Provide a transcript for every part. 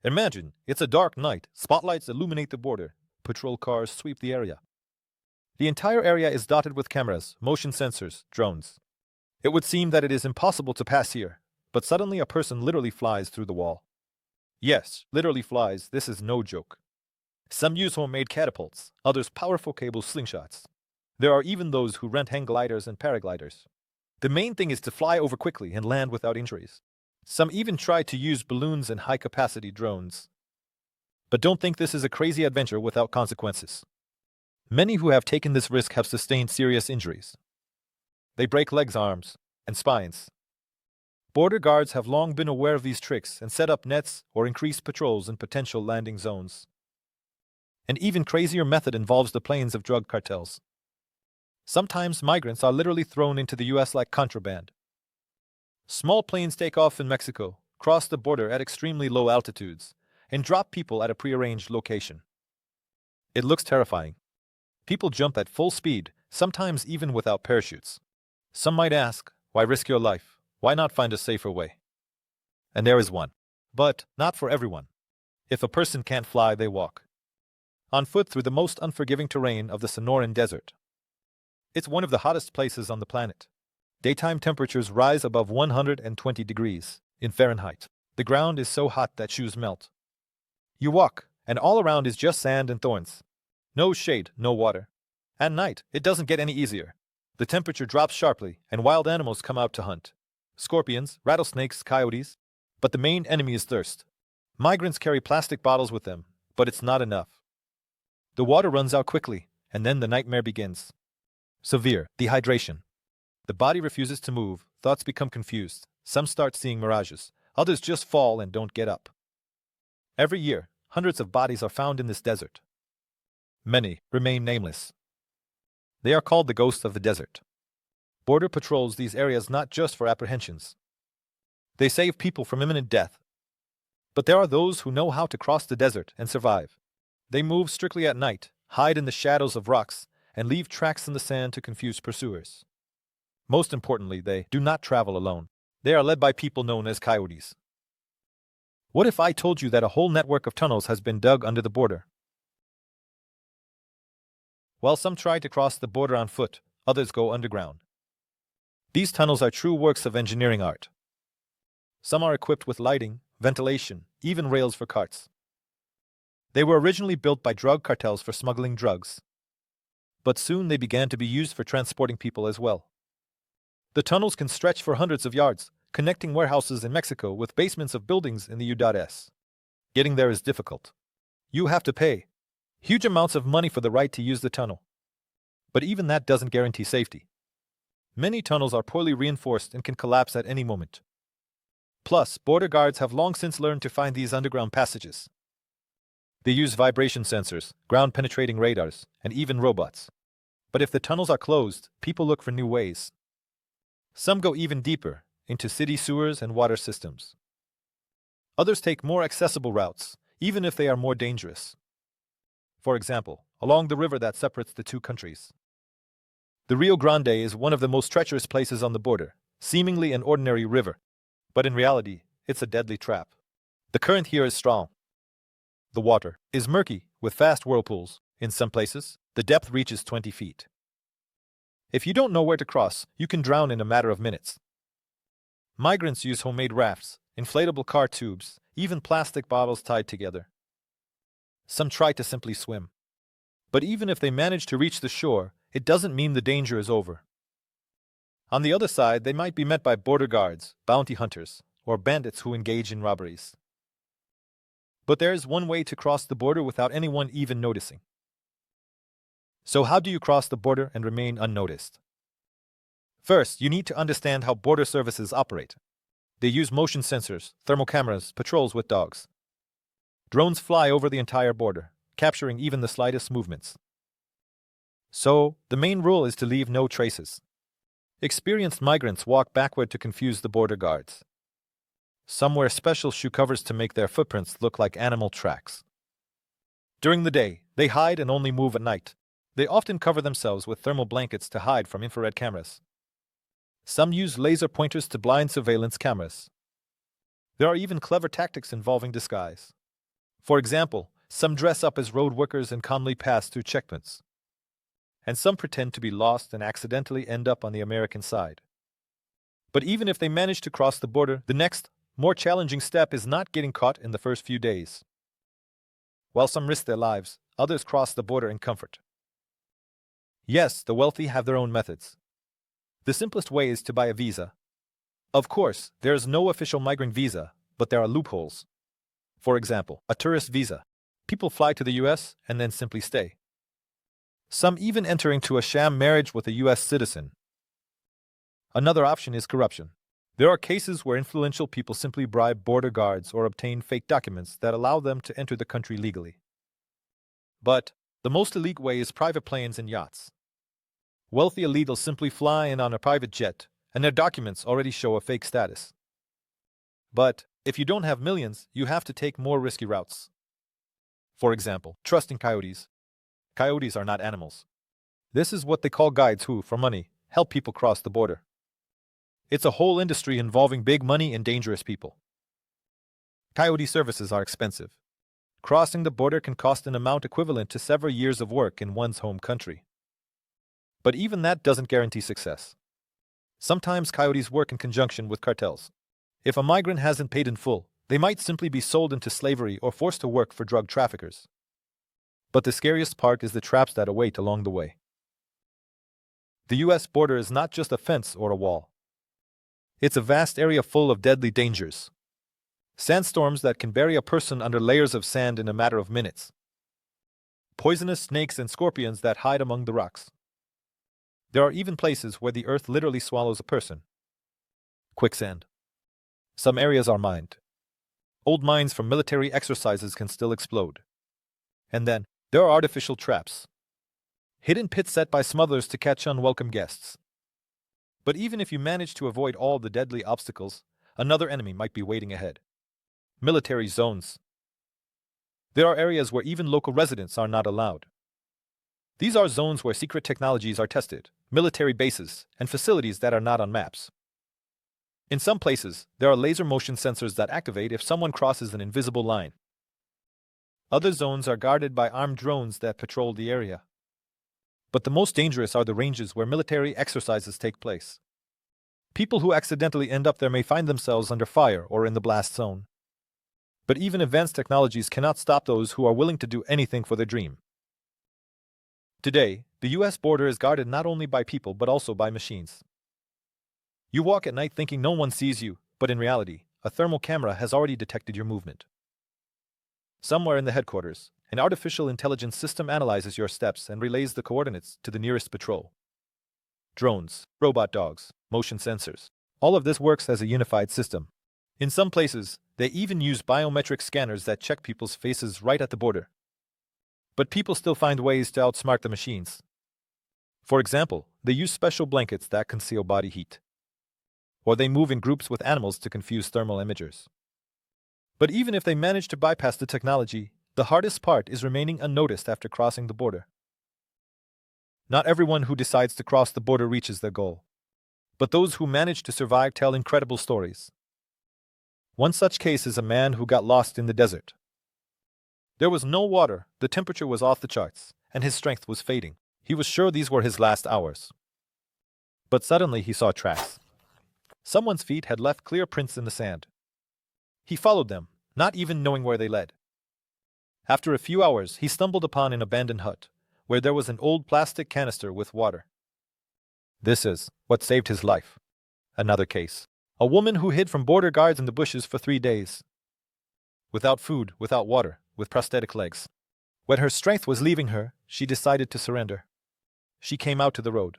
Imagine, it's a dark night, spotlights illuminate the border, patrol cars sweep the area. The entire area is dotted with cameras, motion sensors, drones. It would seem that it is impossible to pass here, but suddenly a person literally flies through the wall. Yes, literally flies, this is no joke. Some use homemade catapults, others powerful cable slingshots. There are even those who rent hang gliders and paragliders. The main thing is to fly over quickly and land without injuries. Some even try to use balloons and high-capacity drones. But don't think this is a crazy adventure without consequences. Many who have taken this risk have sustained serious injuries. They break legs, arms, and spines. Border guards have long been aware of these tricks and set up nets or increased patrols in potential landing zones. An even crazier method involves the planes of drug cartels. Sometimes migrants are literally thrown into the US like contraband. Small planes take off in Mexico, cross the border at extremely low altitudes, and drop people at a prearranged location. It looks terrifying. People jump at full speed, sometimes even without parachutes. Some might ask, why risk your life? Why not find a safer way? And there is one. But not for everyone. If a person can't fly, they walk. On foot through the most unforgiving terrain of the Sonoran Desert. It's one of the hottest places on the planet. Daytime temperatures rise above 120 degrees in Fahrenheit. The ground is so hot that shoes melt. You walk, and all around is just sand and thorns. No shade, no water. At night, it doesn't get any easier. The temperature drops sharply, and wild animals come out to hunt. Scorpions, rattlesnakes, coyotes. But the main enemy is thirst. Migrants carry plastic bottles with them, but it's not enough. The water runs out quickly, and then the nightmare begins. Severe dehydration. The body refuses to move, thoughts become confused, some start seeing mirages, others just fall and don't get up. Every year, hundreds of bodies are found in this desert. Many remain nameless. They are called the ghosts of the desert. Border patrols these areas not just for apprehensions. They save people from imminent death. But there are those who know how to cross the desert and survive. They move strictly at night, hide in the shadows of rocks, and leave tracks in the sand to confuse pursuers. Most importantly, they do not travel alone. They are led by people known as coyotes. What if I told you that a whole network of tunnels has been dug under the border? While some try to cross the border on foot, others go underground. These tunnels are true works of engineering art. Some are equipped with lighting, ventilation, even rails for carts. They were originally built by drug cartels for smuggling drugs. But soon they began to be used for transporting people as well. The tunnels can stretch for hundreds of yards, connecting warehouses in Mexico with basements of buildings in the U.S. Getting there is difficult. You have to pay huge amounts of money for the right to use the tunnel. But even that doesn't guarantee safety. Many tunnels are poorly reinforced and can collapse at any moment. Plus, border guards have long since learned to find these underground passages. They use vibration sensors, ground-penetrating radars, and even robots. But if the tunnels are closed, people look for new ways. Some go even deeper, into city sewers and water systems. Others take more accessible routes, even if they are more dangerous. For example, along the river that separates the two countries. The Rio Grande is one of the most treacherous places on the border, seemingly an ordinary river. But in reality, it's a deadly trap. The current here is strong. The water is murky, with fast whirlpools. In some places, the depth reaches 20 feet. If you don't know where to cross, you can drown in a matter of minutes. Migrants use homemade rafts, inflatable car tubes, even plastic bottles tied together. Some try to simply swim. But even if they manage to reach the shore, it doesn't mean the danger is over. On the other side, they might be met by border guards, bounty hunters, or bandits who engage in robberies. But there is one way to cross the border without anyone even noticing. So how do you cross the border and remain unnoticed? First, you need to understand how border services operate. They use motion sensors, thermal cameras, patrols with dogs. Drones fly over the entire border, capturing even the slightest movements. So, the main rule is to leave no traces. Experienced migrants walk backward to confuse the border guards. Some wear special shoe covers to make their footprints look like animal tracks. During the day, they hide and only move at night. They often cover themselves with thermal blankets to hide from infrared cameras. Some use laser pointers to blind surveillance cameras. There are even clever tactics involving disguise. For example, some dress up as road workers and calmly pass through checkpoints. And some pretend to be lost and accidentally end up on the American side. But even if they manage to cross the border, the next, more challenging step is not getting caught in the first few days. While some risk their lives, others cross the border in comfort. Yes, the wealthy have their own methods. The simplest way is to buy a visa. Of course, there is no official migrant visa, but there are loopholes. For example, a tourist visa. People fly to the US and then simply stay. Some even enter into a sham marriage with a US citizen. Another option is corruption. There are cases where influential people simply bribe border guards or obtain fake documents that allow them to enter the country legally. But the most illegal way is private planes and yachts. Wealthy illegals simply fly in on a private jet, and their documents already show a fake status. But if you don't have millions, you have to take more risky routes. For example, trusting coyotes. Coyotes are not animals. This is what they call guides who, for money, help people cross the border. It's a whole industry involving big money and dangerous people. Coyote services are expensive. Crossing the border can cost an amount equivalent to several years of work in one's home country. But even that doesn't guarantee success. Sometimes coyotes work in conjunction with cartels. If a migrant hasn't paid in full, they might simply be sold into slavery or forced to work for drug traffickers. But the scariest part is the traps that await along the way. The US border is not just a fence or a wall. It's a vast area full of deadly dangers. Sandstorms that can bury a person under layers of sand in a matter of minutes. Poisonous snakes and scorpions that hide among the rocks. There are even places where the earth literally swallows a person. Quicksand. Some areas are mined. Old mines from military exercises can still explode. And then, there are artificial traps. Hidden pits set by smugglers to catch unwelcome guests. But even if you manage to avoid all the deadly obstacles, another enemy might be waiting ahead. Military zones. There are areas where even local residents are not allowed. These are zones where secret technologies are tested, military bases, and facilities that are not on maps. In some places, there are laser motion sensors that activate if someone crosses an invisible line. Other zones are guarded by armed drones that patrol the area. But the most dangerous are the ranges where military exercises take place. People who accidentally end up there may find themselves under fire or in the blast zone. But even advanced technologies cannot stop those who are willing to do anything for their dream. Today, the US border is guarded not only by people but also by machines. You walk at night thinking no one sees you, but in reality, a thermal camera has already detected your movement. Somewhere in the headquarters, an artificial intelligence system analyzes your steps and relays the coordinates to the nearest patrol. Drones, robot dogs, motion sensors. All of this works as a unified system. In some places, they even use biometric scanners that check people's faces right at the border. But people still find ways to outsmart the machines. For example, they use special blankets that conceal body heat. Or they move in groups with animals to confuse thermal imagers. But even if they manage to bypass the technology, the hardest part is remaining unnoticed after crossing the border. Not everyone who decides to cross the border reaches their goal. But those who manage to survive tell incredible stories. One such case is a man who got lost in the desert. There was no water, the temperature was off the charts, and his strength was fading. He was sure these were his last hours. But suddenly he saw tracks. Someone's feet had left clear prints in the sand. He followed them, not even knowing where they led. After a few hours, he stumbled upon an abandoned hut, where there was an old plastic canister with water. This is what saved his life. Another case. A woman who hid from border guards in the bushes for 3 days. Without food, without water, with prosthetic legs. When her strength was leaving her, she decided to surrender. She came out to the road.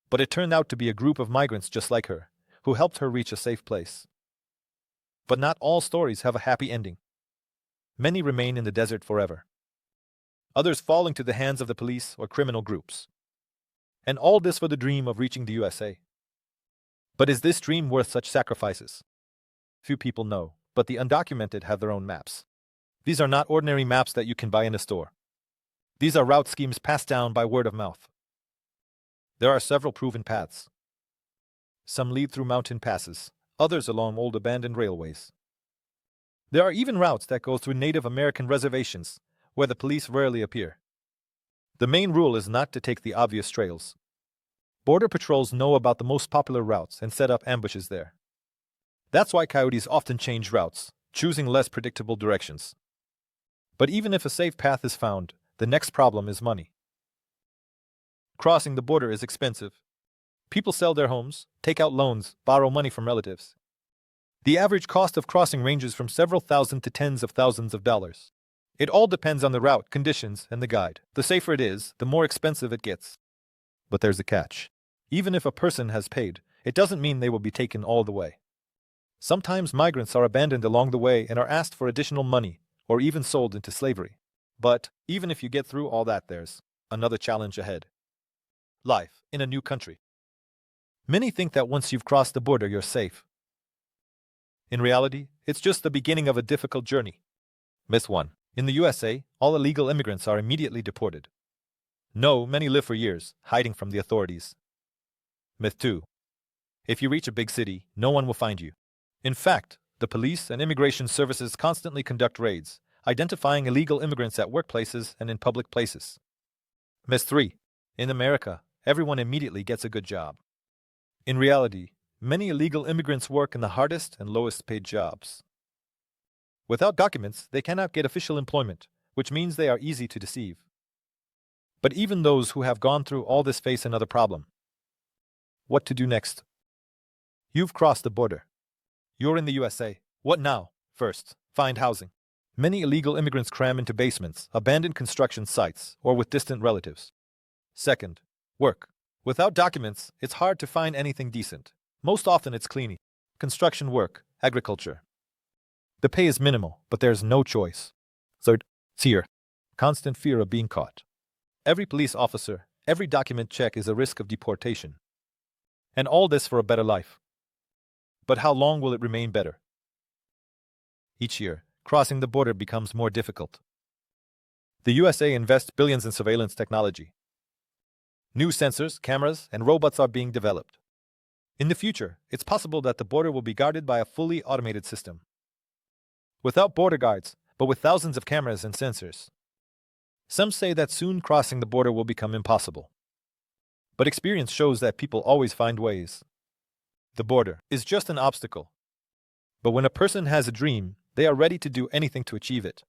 But it turned out to be a group of migrants just like her, who helped her reach a safe place. But not all stories have a happy ending. Many remain in the desert forever. Others fall into the hands of the police or criminal groups. And all this for the dream of reaching the USA. But is this dream worth such sacrifices? Few people know, but the undocumented have their own maps. These are not ordinary maps that you can buy in a store. These are route schemes passed down by word of mouth. There are several proven paths. Some lead through mountain passes, others along old abandoned railways. There are even routes that go through Native American reservations, where the police rarely appear. The main rule is not to take the obvious trails. Border patrols know about the most popular routes and set up ambushes there. That's why coyotes often change routes, choosing less predictable directions. But even if a safe path is found, the next problem is money. Crossing the border is expensive. People sell their homes, take out loans, borrow money from relatives. The average cost of crossing ranges from several thousand to tens of thousands of dollars. It all depends on the route, conditions, and the guide. The safer it is, the more expensive it gets. But there's a catch. Even if a person has paid, it doesn't mean they will be taken all the way. Sometimes migrants are abandoned along the way and are asked for additional money, or even sold into slavery. But even if you get through all that, there's another challenge ahead. Life in a new country. Many think that once you've crossed the border, you're safe. In reality, it's just the beginning of a difficult journey. Myth 1. In the USA, all illegal immigrants are immediately deported. No, many live for years, hiding from the authorities. Myth 2. If you reach a big city, no one will find you. In fact, the police and immigration services constantly conduct raids, identifying illegal immigrants at workplaces and in public places. Myth 3. In America, everyone immediately gets a good job. In reality, many illegal immigrants work in the hardest and lowest paid jobs. Without documents, they cannot get official employment, which means they are easy to deceive. But even those who have gone through all this face another problem. What to do next? You've crossed the border. You're in the USA. What now? First, find housing. Many illegal immigrants cram into basements, abandoned construction sites, or with distant relatives. Second, work. Without documents, it's hard to find anything decent. Most often it's cleaning, construction work, agriculture. The pay is minimal, but there's no choice. Third, fear. Constant fear of being caught. Every police officer, every document check is a risk of deportation. And all this for a better life. But how long will it remain better? Each year, crossing the border becomes more difficult. The USA invests billions in surveillance technology. New sensors, cameras, and robots are being developed. In the future, it's possible that the border will be guarded by a fully automated system. Without border guards, but with thousands of cameras and sensors. Some say that soon crossing the border will become impossible. But experience shows that people always find ways. The border is just an obstacle. But when a person has a dream, they are ready to do anything to achieve it.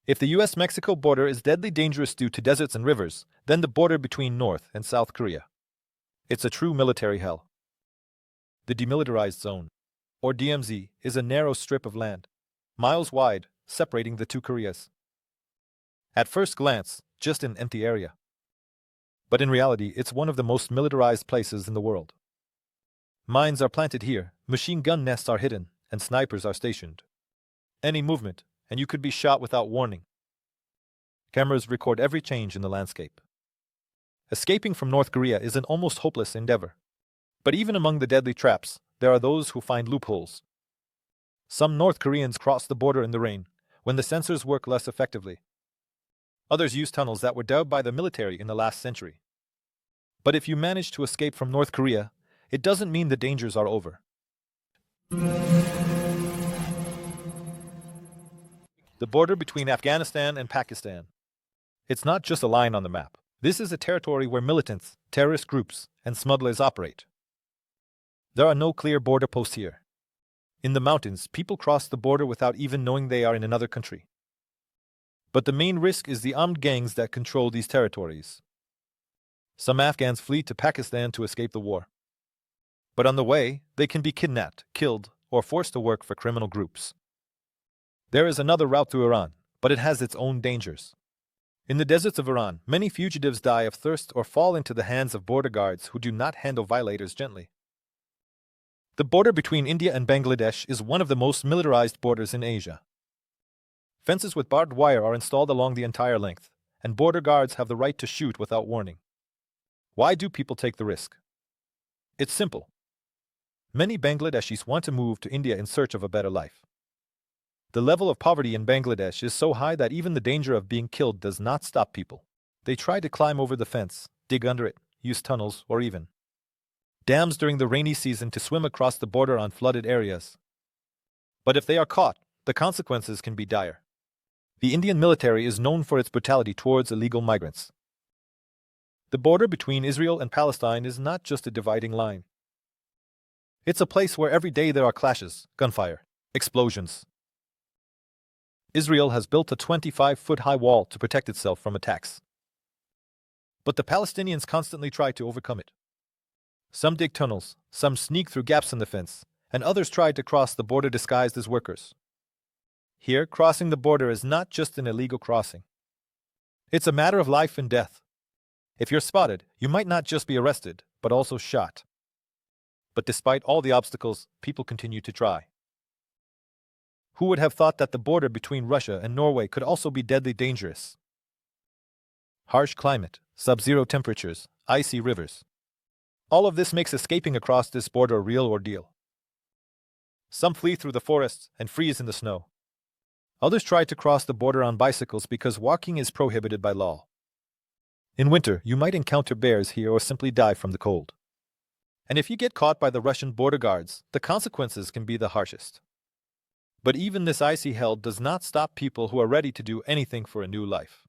If the US-Mexico border is deadly dangerous due to deserts and rivers, then the border between North and South Korea. It's a true military hell. The Demilitarized Zone, or DMZ, is a narrow strip of land, miles wide, separating the two Koreas. At first glance, just an empty area. But in reality, it's one of the most militarized places in the world. Mines are planted here, machine gun nests are hidden, and snipers are stationed. Any movement, and you could be shot without warning. Cameras record every change in the landscape. Escaping from North Korea is an almost hopeless endeavor. But even among the deadly traps, there are those who find loopholes. Some North Koreans cross the border in the rain, when the sensors work less effectively. Others use tunnels that were dug by the military in the last century. But if you manage to escape from North Korea, it doesn't mean the dangers are over. The border between Afghanistan and Pakistan. It's not just a line on the map. This is a territory where militants, terrorist groups, and smugglers operate. There are no clear border posts here. In the mountains, people cross the border without even knowing they are in another country. But the main risk is the armed gangs that control these territories. Some Afghans flee to Pakistan to escape the war. But on the way, they can be kidnapped, killed, or forced to work for criminal groups. There is another route through Iran, but it has its own dangers. In the deserts of Iran, many fugitives die of thirst or fall into the hands of border guards who do not handle violators gently. The border between India and Bangladesh is one of the most militarized borders in Asia. Fences with barbed wire are installed along the entire length, and border guards have the right to shoot without warning. Why do people take the risk? It's simple. Many Bangladeshis want to move to India in search of a better life. The level of poverty in Bangladesh is so high that even the danger of being killed does not stop people. They try to climb over the fence, dig under it, use tunnels, or even dams during the rainy season to swim across the border on flooded areas. But if they are caught, the consequences can be dire. The Indian military is known for its brutality towards illegal migrants. The border between Israel and Palestine is not just a dividing line. It's a place where every day there are clashes, gunfire, explosions. Israel has built a 25-foot-high wall to protect itself from attacks. But the Palestinians constantly try to overcome it. Some dig tunnels, some sneak through gaps in the fence, and others try to cross the border disguised as workers. Here, crossing the border is not just an illegal crossing. It's a matter of life and death. If you're spotted, you might not just be arrested, but also shot. But despite all the obstacles, people continue to try. Who would have thought that the border between Russia and Norway could also be deadly dangerous? Harsh climate, sub-zero temperatures, icy rivers. All of this makes escaping across this border a real ordeal. Some flee through the forests and freeze in the snow. Others try to cross the border on bicycles because walking is prohibited by law. In winter, you might encounter bears here or simply die from the cold. And if you get caught by the Russian border guards, the consequences can be the harshest. But even this icy hell does not stop people who are ready to do anything for a new life.